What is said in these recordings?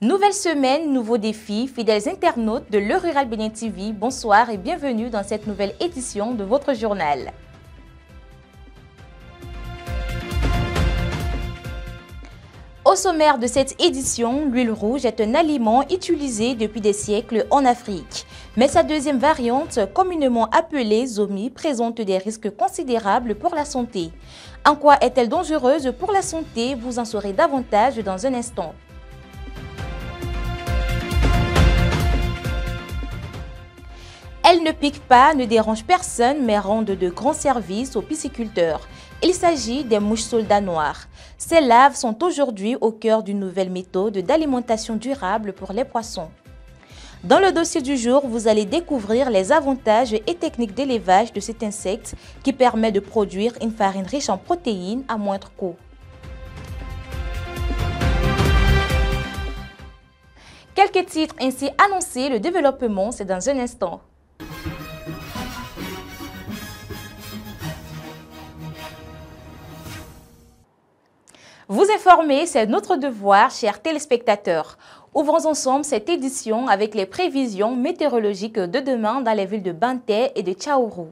Nouvelle semaine, nouveaux défis, fidèles internautes de Le Rural Bénin TV, bonsoir et bienvenue dans cette nouvelle édition de votre journal. Au sommaire de cette édition, l'huile rouge est un aliment utilisé depuis des siècles en Afrique. Mais sa deuxième variante, communément appelée zomi, présente des risques considérables pour la santé. En quoi est-elle dangereuse pour la santé? Vous en saurez davantage dans un instant. Elle ne pique pas, ne dérange personne, mais rend de grands services aux pisciculteurs. Il s'agit des mouches soldats noires. Ces larves sont aujourd'hui au cœur d'une nouvelle méthode d'alimentation durable pour les poissons. Dans le dossier du jour, vous allez découvrir les avantages et techniques d'élevage de cet insecte qui permet de produire une farine riche en protéines à moindre coût. Quelques titres ainsi annoncés, le développement, c'est dans un instant. Vous informer, c'est notre devoir, chers téléspectateurs. Ouvrons ensemble cette édition avec les prévisions météorologiques de demain dans les villes de Banté et de Tchaourou.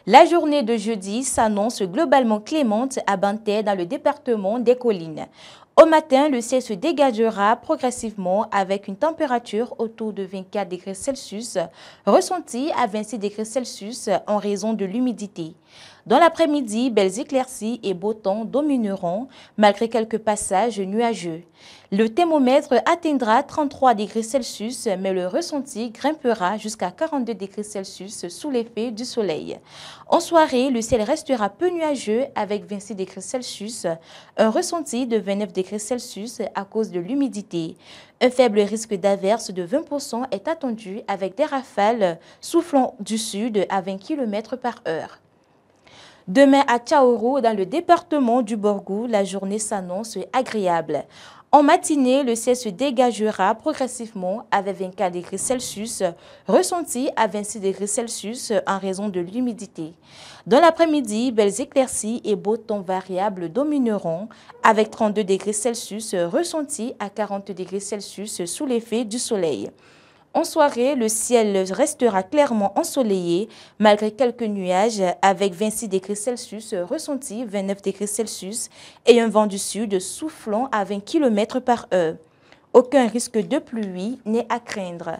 La journée de jeudi s'annonce globalement clémente à Banté dans le département des Collines. Au matin, le ciel se dégagera progressivement avec une température autour de 24 degrés Celsius, ressentie à 26 degrés Celsius en raison de l'humidité. Dans l'après-midi, belles éclaircies et beau temps domineront malgré quelques passages nuageux. Le thermomètre atteindra 33 degrés Celsius, mais le ressenti grimpera jusqu'à 42 degrés Celsius sous l'effet du soleil. En soirée, le ciel restera peu nuageux avec 26 degrés Celsius, un ressenti de 29 degrés Celsius à cause de l'humidité. Un faible risque d'averse de 20% est attendu avec des rafales soufflant du sud à 20 km par heure. Demain à Tchaourou, dans le département du Borgou, la journée s'annonce agréable. En matinée, le ciel se dégagera progressivement avec 24 degrés Celsius, ressenti à 26 degrés Celsius en raison de l'humidité. Dans l'après-midi, belles éclaircies et beau temps variables domineront avec 32 degrés Celsius, ressenti à 40 degrés Celsius sous l'effet du soleil. En soirée, le ciel restera clairement ensoleillé malgré quelques nuages avec 26 degrés Celsius ressenti 29 degrés Celsius et un vent du sud soufflant à 20 km par heure. Aucun risque de pluie n'est à craindre.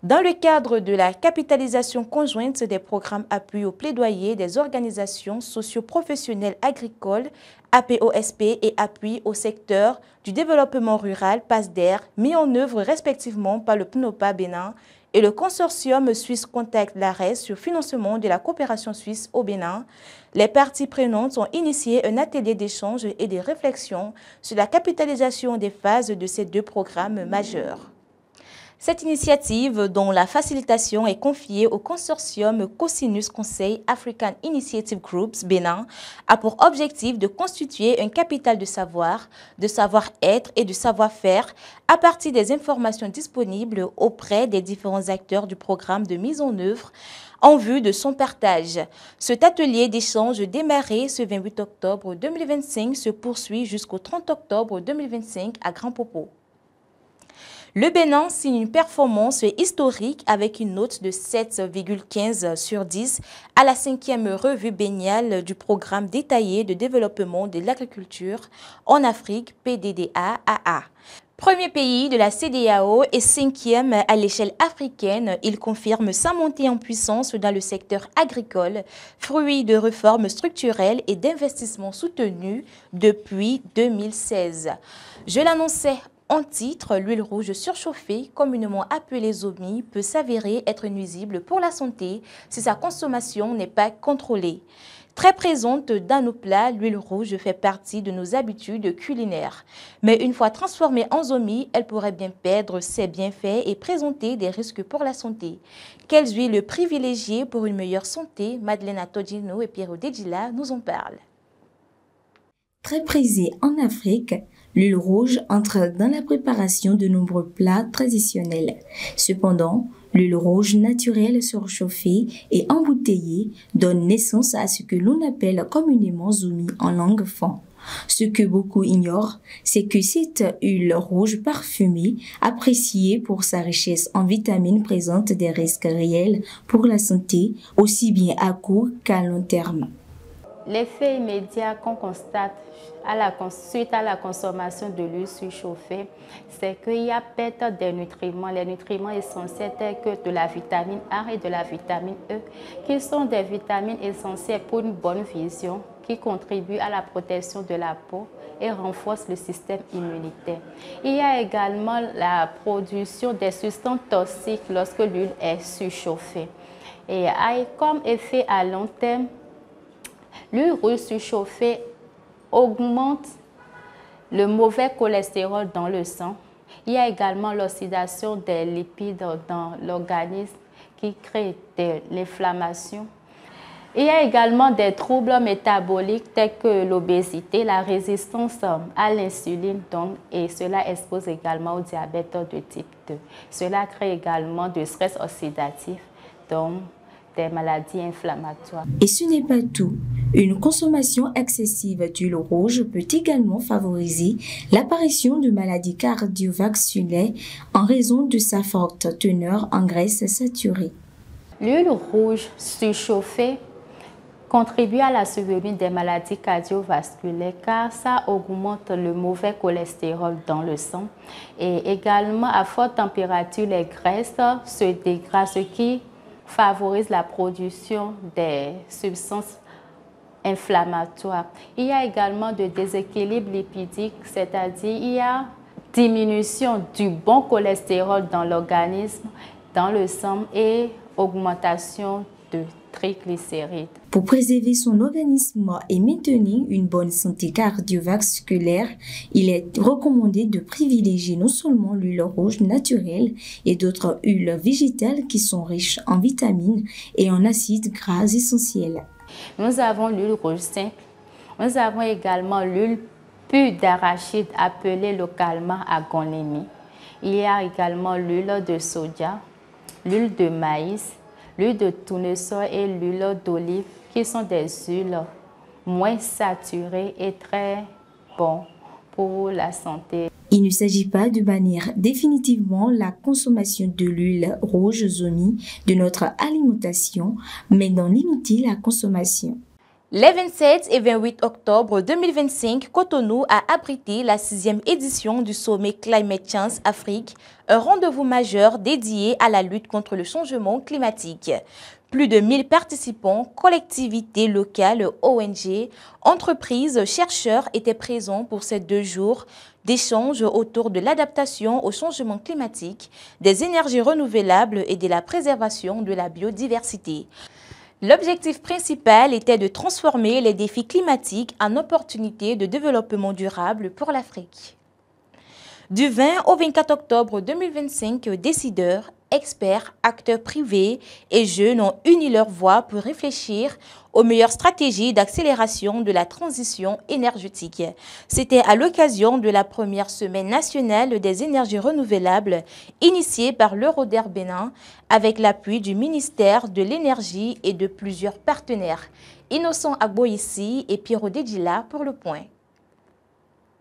Dans le cadre de la capitalisation conjointe des programmes appui au plaidoyer des organisations socio-professionnelles agricoles, APOSP et appui au secteur du développement rural PASDER, mis en œuvre respectivement par le PNOPA Bénin et le consortium suisse Contact l'ARES sur financement de la coopération suisse au Bénin, les parties prenantes ont initié un atelier d'échange et de réflexion sur la capitalisation des phases de ces deux programmes majeurs. Cette initiative, dont la facilitation est confiée au consortium Cosinus Conseil African Initiative Groups Bénin, a pour objectif de constituer un capital de savoir-être et de savoir-faire à partir des informations disponibles auprès des différents acteurs du programme de mise en œuvre en vue de son partage. Cet atelier d'échange démarré ce 28 octobre 2025 se poursuit jusqu'au 30 octobre 2025 à Grand Popo. Le Bénin signe une performance historique avec une note de 7,15 sur 10 à la 5e revue béniale du programme détaillé de développement de l'agriculture en Afrique PDDA-AA. Premier pays de la CEDEAO et 5e à l'échelle africaine, il confirme sa montée en puissance dans le secteur agricole, fruit de réformes structurelles et d'investissements soutenus depuis 2016. Je l'annonçais en titre, l'huile rouge surchauffée, communément appelée zomi, peut s'avérer être nuisible pour la santé si sa consommation n'est pas contrôlée. Très présente dans nos plats, l'huile rouge fait partie de nos habitudes culinaires. Mais une fois transformée en zomi, elle pourrait bien perdre ses bienfaits et présenter des risques pour la santé. Quelles huiles privilégiées pour une meilleure santé? Madeleine Atodino et Pierrot Dedila nous en parlent. Très prisée en Afrique, l'huile rouge entre dans la préparation de nombreux plats traditionnels. Cependant, l'huile rouge naturelle surchauffée et embouteillée donne naissance à ce que l'on appelle communément zomi en langue fon. Ce que beaucoup ignorent, c'est que cette huile rouge parfumée, appréciée pour sa richesse en vitamines, présente des risques réels pour la santé, aussi bien à court qu'à long terme. L'effet immédiat qu'on constate suite à la consommation de l'huile surchauffée, c'est qu'il y a perte des nutriments, les nutriments essentiels tels que de la vitamine A et de la vitamine E, qui sont des vitamines essentielles pour une bonne vision, qui contribuent à la protection de la peau et renforcent le système immunitaire. Il y a également la production des substances toxiques lorsque l'huile est surchauffée. Et comme effet à long terme, l'huile rouge surchauffée augmente le mauvais cholestérol dans le sang. Il y a également l'oxydation des lipides dans l'organisme qui crée de l'inflammation. Il y a également des troubles métaboliques tels que l'obésité, la résistance à l'insuline, et cela expose également au diabète de type 2. Cela crée également du stress oxydatif, donc des maladies inflammatoires. Et ce n'est pas tout. Une consommation excessive d'huile rouge peut également favoriser l'apparition de maladies cardiovasculaires en raison de sa forte teneur en graisses saturées. L'huile rouge surchauffée contribue à la survenue des maladies cardiovasculaires car ça augmente le mauvais cholestérol dans le sang. Et également, à forte température, les graisses se dégradent, ce qui favorise la production des substances inflammatoires. Il y a également de déséquilibre lipidique, c'est-à-dire il y a diminution du bon cholestérol dans l'organisme, dans le sang et augmentation de triglycérides. Pour préserver son organisme et maintenir une bonne santé cardiovasculaire, il est recommandé de privilégier non seulement l'huile rouge naturelle et d'autres huiles végétales qui sont riches en vitamines et en acides gras essentiels. Nous avons l'huile rouge simple. Nous avons également l'huile pure d'arachide appelée localement agonlémie. Il y a également l'huile de soja, l'huile de maïs, l'huile de tournesol et l'huile d'olive qui sont des huiles moins saturées et très bonnes pour la santé. Il ne s'agit pas de bannir définitivement la consommation de l'huile rouge zoni de notre alimentation, mais d'en limiter la consommation. Les 27 et 28 octobre 2025, Cotonou a abrité la 6e édition du sommet Climate Change Afrique, un rendez-vous majeur dédié à la lutte contre le changement climatique. Plus de 1000 participants, collectivités locales, ONG, entreprises, chercheurs étaient présents pour ces 2 jours d'échanges autour de l'adaptation au changement climatique, des énergies renouvelables et de la préservation de la biodiversité. L'objectif principal était de transformer les défis climatiques en opportunités de développement durable pour l'Afrique. Du 20 au 24 octobre 2025, décideurs, experts, acteurs privés et jeunes ont uni leurs voix pour réfléchir aux meilleures stratégies d'accélération de la transition énergétique. C'était à l'occasion de la première semaine nationale des énergies renouvelables initiée par l'Euroder Bénin avec l'appui du ministère de l'Énergie et de plusieurs partenaires. Innocent Agboïssi et Pierrot Dedjila pour le point.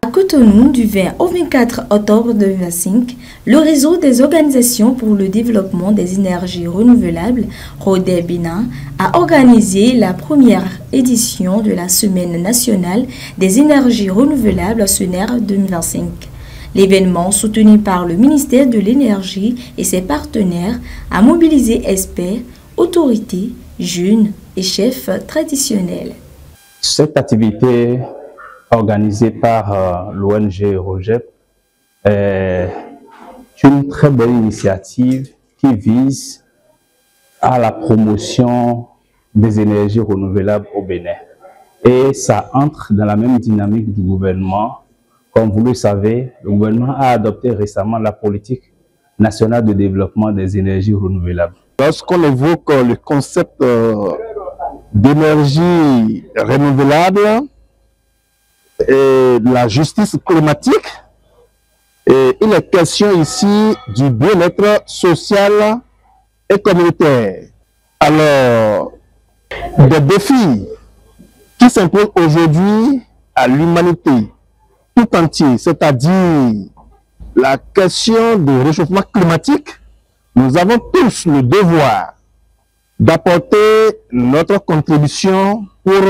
À Cotonou, du 20 au 24 octobre 2025, le réseau des organisations pour le développement des énergies renouvelables, Roder Bénin, a organisé la première édition de la Semaine nationale des énergies renouvelables SENER 2025. L'événement, soutenu par le ministère de l'Énergie et ses partenaires, a mobilisé experts, autorités, jeunes et chefs traditionnels. Cette activité organisée par l'ONG ROGEP est une très belle initiative qui vise à la promotion des énergies renouvelables au Bénin. Et ça entre dans la même dynamique du gouvernement. Comme vous le savez, le gouvernement a adopté récemment la politique nationale de développement des énergies renouvelables. Lorsqu'on évoque le concept d'énergie renouvelable et de la justice climatique, il est question ici du bien-être social et communautaire. Alors, des défis qui s'imposent aujourd'hui à l'humanité tout entière, c'est-à-dire la question du réchauffement climatique, nous avons tous le devoir d'apporter notre contribution pour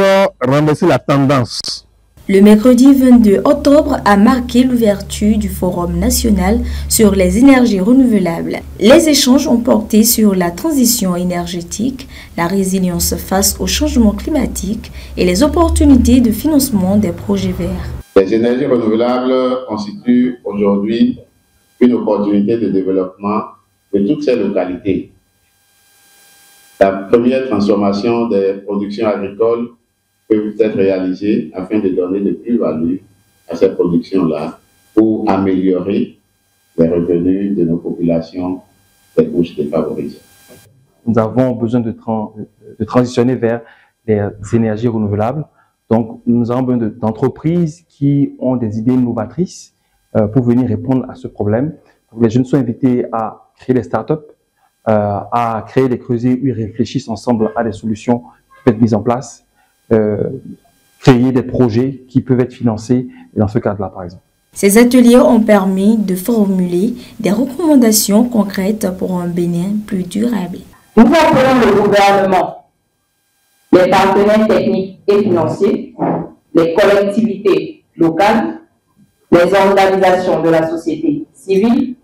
renverser la tendance. Le mercredi 22 octobre a marqué l'ouverture du Forum national sur les énergies renouvelables. Les échanges ont porté sur la transition énergétique, la résilience face au changement climatique et les opportunités de financement des projets verts. Les énergies renouvelables constituent aujourd'hui une opportunité de développement de toutes ces localités. La première transformation des productions agricoles peut être réalisée afin de donner de plus-value à ces productions-là pour améliorer les revenus de nos populations des couches défavorisées. Nous avons besoin de transitionner vers les énergies renouvelables. Donc, nous avons besoin d'entreprises qui ont des idées novatrices pour venir répondre à ce problème. Donc, les jeunes sont invités à créer des startups, à créer des creusets où ils réfléchissent ensemble à des solutions qui peuvent être mises en place, créer des projets qui peuvent être financés dans ce cadre-là, par exemple. Ces ateliers ont permis de formuler des recommandations concrètes pour un Bénin plus durable. Nous appelons le gouvernement, les partenaires techniques et financiers, les collectivités locales, les organisations de la société civile,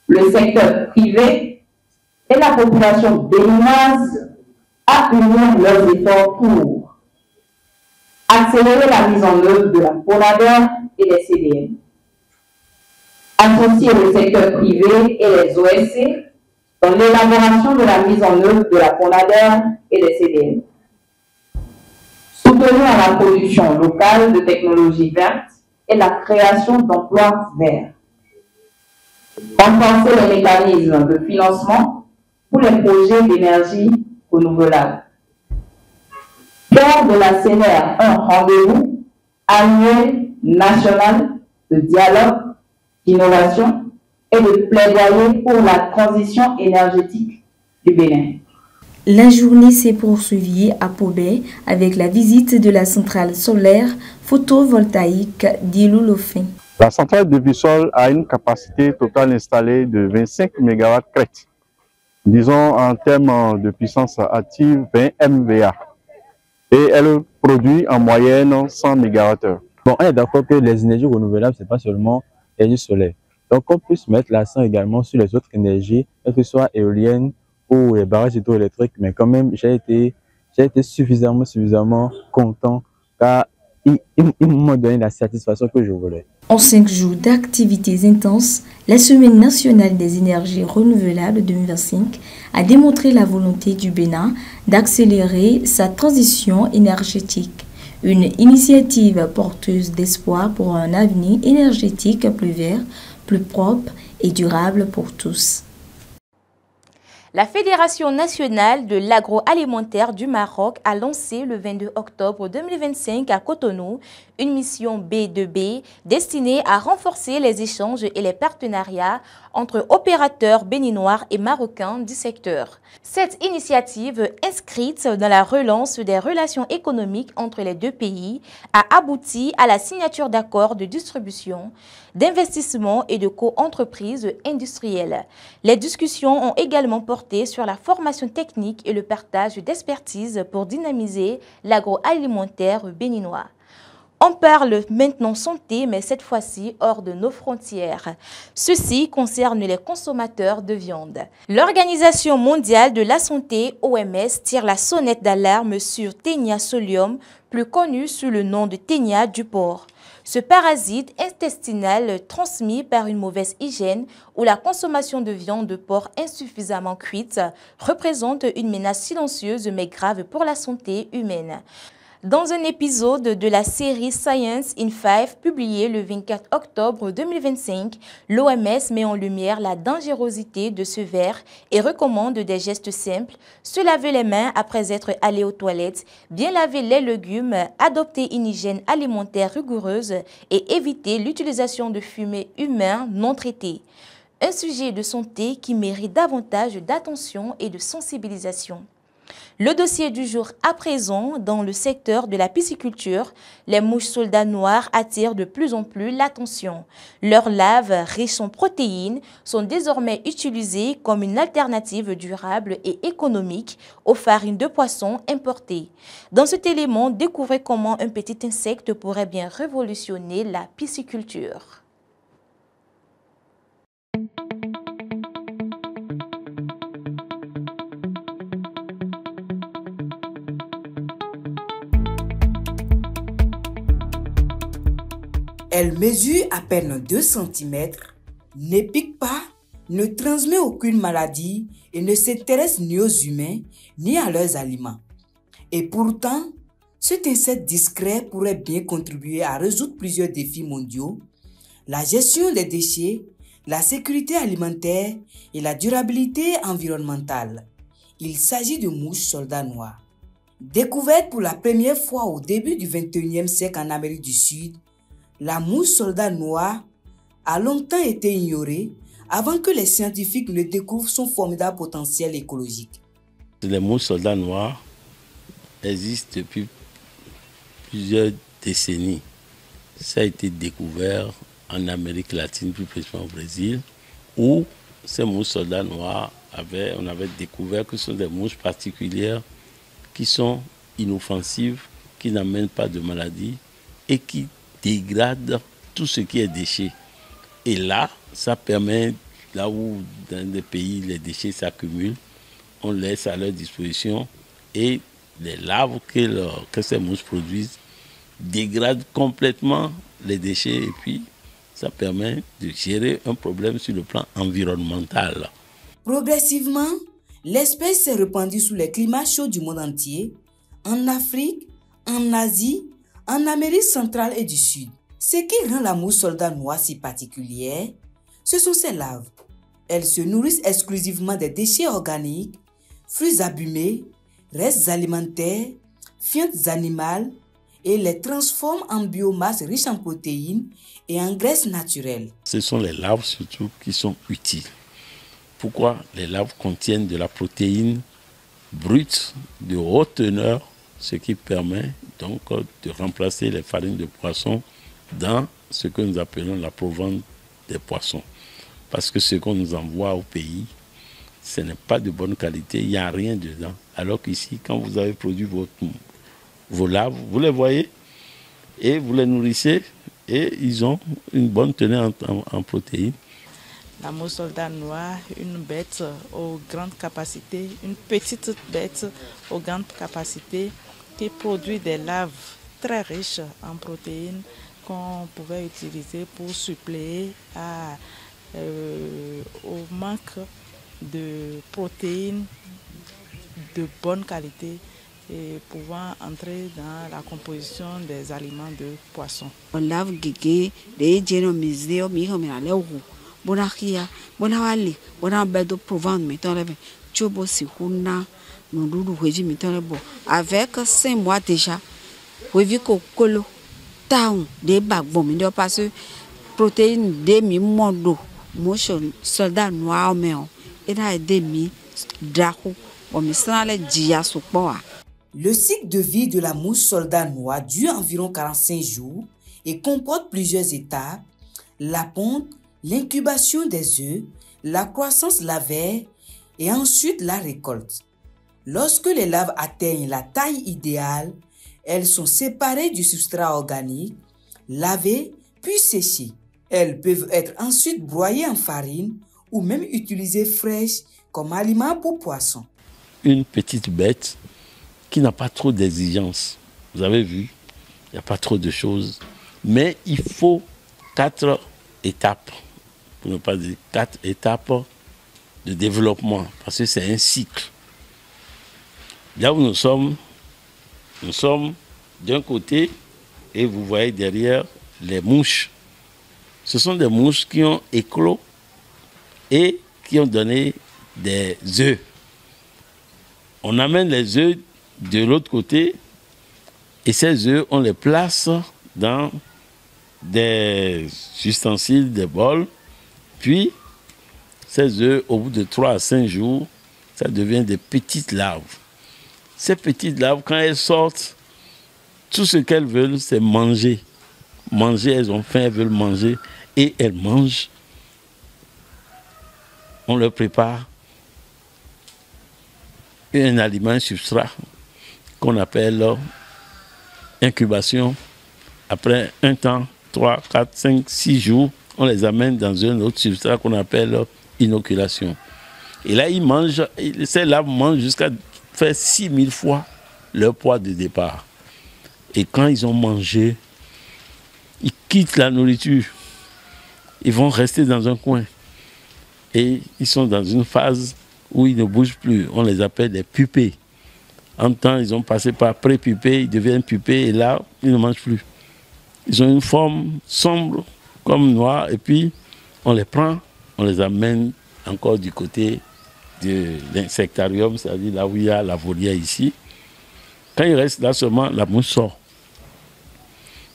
le secteur privé et la population béninoise à unir leurs efforts pour accélérer la mise en œuvre de la PONADER et les CDM, associer le secteur privé et les OSC dans l'élaboration de la mise en œuvre de la PONADER et des CDM, soutenir la production locale de technologies vertes et la création d'emplois verts, renforcer les mécanismes de financement pour les projets d'énergie renouvelable, faire de la CNR un rendez-vous annuel national de dialogue, d'innovation et de plaidoyer pour la transition énergétique du Bénin. La journée s'est poursuivie à Pobé avec la visite de la centrale solaire photovoltaïque d'Ilulofin. La centrale de Bissol a une capacité totale installée de 25 MW crête. Disons en termes de puissance active 20 MVA. Et elle produit en moyenne 100 MWh. Bon, on est d'accord que les énergies renouvelables, ce n'est pas seulement l'énergie solaire. Donc, on peut se mettre l'accent également sur les autres énergies, que ce soit éoliennes ou les barrages hydroélectriques. Mais quand même, j'ai été suffisamment content car ils m'ont donné la satisfaction que je voulais. En 5 jours d'activités intenses, la Semaine nationale des énergies renouvelables 2025 a démontré la volonté du Bénin d'accélérer sa transition énergétique. Une initiative porteuse d'espoir pour un avenir énergétique plus vert, plus propre et durable pour tous. La Fédération nationale de l'agroalimentaire du Maroc a lancé le 22 octobre 2025 à Cotonou une mission B2B destinée à renforcer les échanges et les partenariats entre opérateurs béninois et marocains du secteur. Cette initiative, inscrite dans la relance des relations économiques entre les deux pays, a abouti à la signature d'accords de distribution, d'investissement et de co-entreprises industrielles. Les discussions ont également porté sur la formation technique et le partage d'expertise pour dynamiser l'agroalimentaire béninois. On parle maintenant santé, mais cette fois-ci hors de nos frontières. Ceci concerne les consommateurs de viande. L'Organisation mondiale de la santé, OMS, tire la sonnette d'alarme sur Ténia solium, plus connu sous le nom de ténia du porc. Ce parasite intestinal transmis par une mauvaise hygiène ou la consommation de viande de porc insuffisamment cuite représente une menace silencieuse mais grave pour la santé humaine. Dans un épisode de la série Science in 5 publié le 24 octobre 2025, l'OMS met en lumière la dangerosité de ce ver et recommande des gestes simples: se laver les mains après être allé aux toilettes, bien laver les légumes, adopter une hygiène alimentaire rigoureuse et éviter l'utilisation de fumée humain non traité. Un sujet de santé qui mérite davantage d'attention et de sensibilisation. Le dossier du jour à présent, dans le secteur de la pisciculture, les mouches soldats noirs attirent de plus en plus l'attention. Leurs larves, riches en protéines, sont désormais utilisées comme une alternative durable et économique aux farines de poissons importées. Dans cet élément, découvrez comment un petit insecte pourrait bien révolutionner la pisciculture. Elle mesure à peine 2 cm, ne pique pas, ne transmet aucune maladie et ne s'intéresse ni aux humains ni à leurs aliments. Et pourtant, cet insecte discret pourrait bien contribuer à résoudre plusieurs défis mondiaux, la gestion des déchets, la sécurité alimentaire et la durabilité environnementale. Il s'agit de mouches soldats noirs. Découverte pour la première fois au début du XXIe siècle en Amérique du Sud, la mouche soldat noir a longtemps été ignorée avant que les scientifiques ne découvrent son formidable potentiel écologique. Les mouches soldats noirs existent depuis plusieurs décennies. Ça a été découvert en Amérique latine, plus précisément au Brésil, où ces mouches soldats noirs on avait découvert que ce sont des mouches particulières qui sont inoffensives, qui n'amènent pas de maladies et qui dégradent tout ce qui est déchets. Et là, ça permet, là où dans des pays les déchets s'accumulent, on laisse à leur disposition et les larves que ces mouches produisent dégradent complètement les déchets et puis ça permet de gérer un problème sur le plan environnemental. Progressivement, l'espèce s'est répandue sous les climats chauds du monde entier, en Afrique, en Asie, en Amérique centrale et du Sud. Ce qui rend la mouche soldat noire si particulière, ce sont ses larves. Elles se nourrissent exclusivement des déchets organiques, fruits abîmés, restes alimentaires, fientes animales et les transforment en biomasse riche en protéines et en graisses naturelles. Ce sont les larves surtout qui sont utiles. Pourquoi? Les larves contiennent de la protéine brute de haute teneur, ce qui permet donc de remplacer les farines de poisson dans ce que nous appelons la provende des poissons. Parce que ce qu'on nous envoie au pays, ce n'est pas de bonne qualité, il n'y a rien dedans. Alors qu'ici, quand vous avez produit vos larves, vous les voyez et vous les nourrissez et ils ont une bonne teneur en protéines. La mouche soldat noir, une bête aux grandes capacités, une petite bête aux grandes capacités qui produit des larves très riches en protéines qu'on pouvait utiliser pour suppléer au manque de protéines de bonne qualité et pouvant entrer dans la composition des aliments de poisson. Avec 5 mois déjà, parce que protéines de mi mondo, mouche soldat noir et demi draco, Le cycle de vie de la mouche soldat noir dure environ 45 jours et comporte plusieurs étapes: la ponte, l'incubation des œufs, la croissance larvaire et ensuite la récolte. Lorsque les larves atteignent la taille idéale, elles sont séparées du substrat organique, lavées puis séchées. Elles peuvent être ensuite broyées en farine ou même utilisées fraîches comme aliment pour poissons. Une petite bête qui n'a pas trop d'exigences. Vous avez vu, il n'y a pas trop de choses. Mais il faut 4 étapes, pour ne pas dire 4 étapes de développement, parce que c'est un cycle. Là où nous sommes d'un côté et vous voyez derrière les mouches. Ce sont des mouches qui ont éclos et qui ont donné des œufs. On amène les œufs de l'autre côté et ces œufs, on les place dans des ustensiles, des bols. Puis, ces œufs, au bout de 3 à 5 jours, ça devient des petites larves. ces petites larves, quand elles sortent, tout ce qu'elles veulent, c'est manger. Manger, elles ont faim, elles veulent manger. Et elles mangent. On leur prépare un aliment, un substrat qu'on appelle incubation. Après un temps, 3, 4, 5, 6 jours, on les amène dans un autre substrat qu'on appelle inoculation. Et là, ils mangent, ces larves mangent jusqu'à faire 6000 fois leur poids de départ. Et quand ils ont mangé, ils quittent la nourriture. Ils vont rester dans un coin. Et ils sont dans une phase où ils ne bougent plus. On les appelle des pupées. En temps, ils ont passé par pré-pupée, ils deviennent pupées et là, ils ne mangent plus. Ils ont une forme sombre, comme noire, et puis on les prend, on les amène encore du côté de l'insectarium, c'est-à-dire là où il y a la volière ici. Quand il reste là seulement, la mouche sort.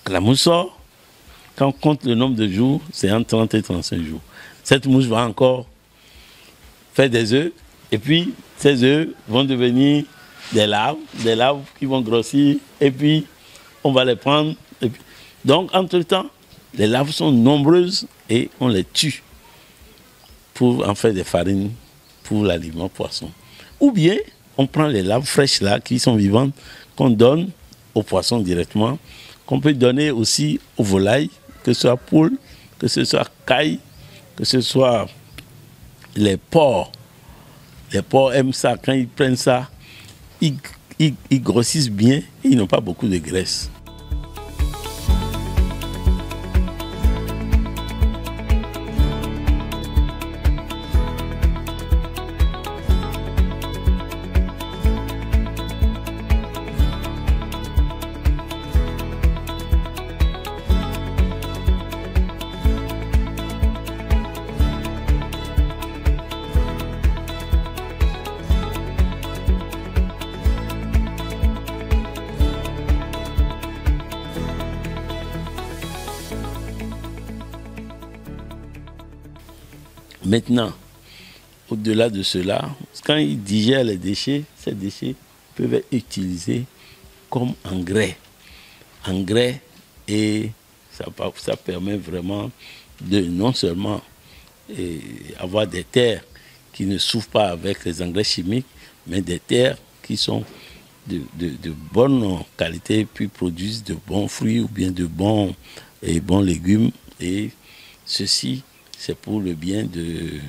La mouche sort, quand on compte le nombre de jours, c'est entre 30 et 35 jours. Cette mouche va encore faire des œufs, et puis ces œufs vont devenir des larves qui vont grossir, et puis on va les prendre. Et puis... Donc, entre-temps, les larves sont nombreuses et on les tue pour en faire des farines pour l'aliment poisson. Ou bien, on prend les larves fraîches là, qui sont vivantes, qu'on donne aux poissons directement, qu'on peut donner aussi aux volailles, que ce soit poules, que ce soit cailles, que ce soit les porcs. Les porcs aiment ça. Quand ils prennent ça, ils grossissent bien et ils n'ont pas beaucoup de graisse. Maintenant, au-delà de cela, quand ils digèrent les déchets, ces déchets peuvent être utilisés comme engrais. Engrais, et ça permet vraiment de non seulement avoir des terres qui ne souffrent pas avec les engrais chimiques, mais des terres qui sont de bonne qualité, puis produisent de bons fruits ou bien de bons légumes. Et ceci, c'est pour le bien de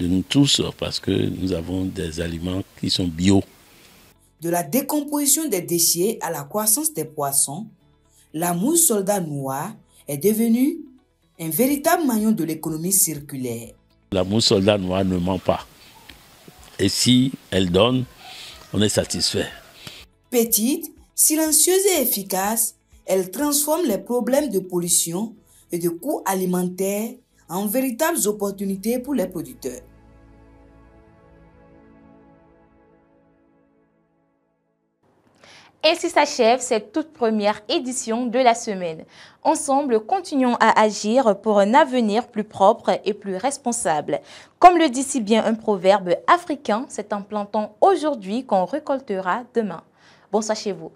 nous tous, parce que nous avons des aliments qui sont bio. De la décomposition des déchets à la croissance des poissons, la mouche soldat noir est devenue un véritable maillon de l'économie circulaire. La mouche soldat noir ne ment pas. Et si elle donne, on est satisfait. Petite, silencieuse et efficace, elle transforme les problèmes de pollution et de coûts alimentaires en véritables opportunités pour les producteurs. Ainsi s'achève cette toute première édition de la semaine. Ensemble, continuons à agir pour un avenir plus propre et plus responsable. Comme le dit si bien un proverbe africain, c'est en plantant aujourd'hui qu'on récoltera demain. Bonsoir chez vous.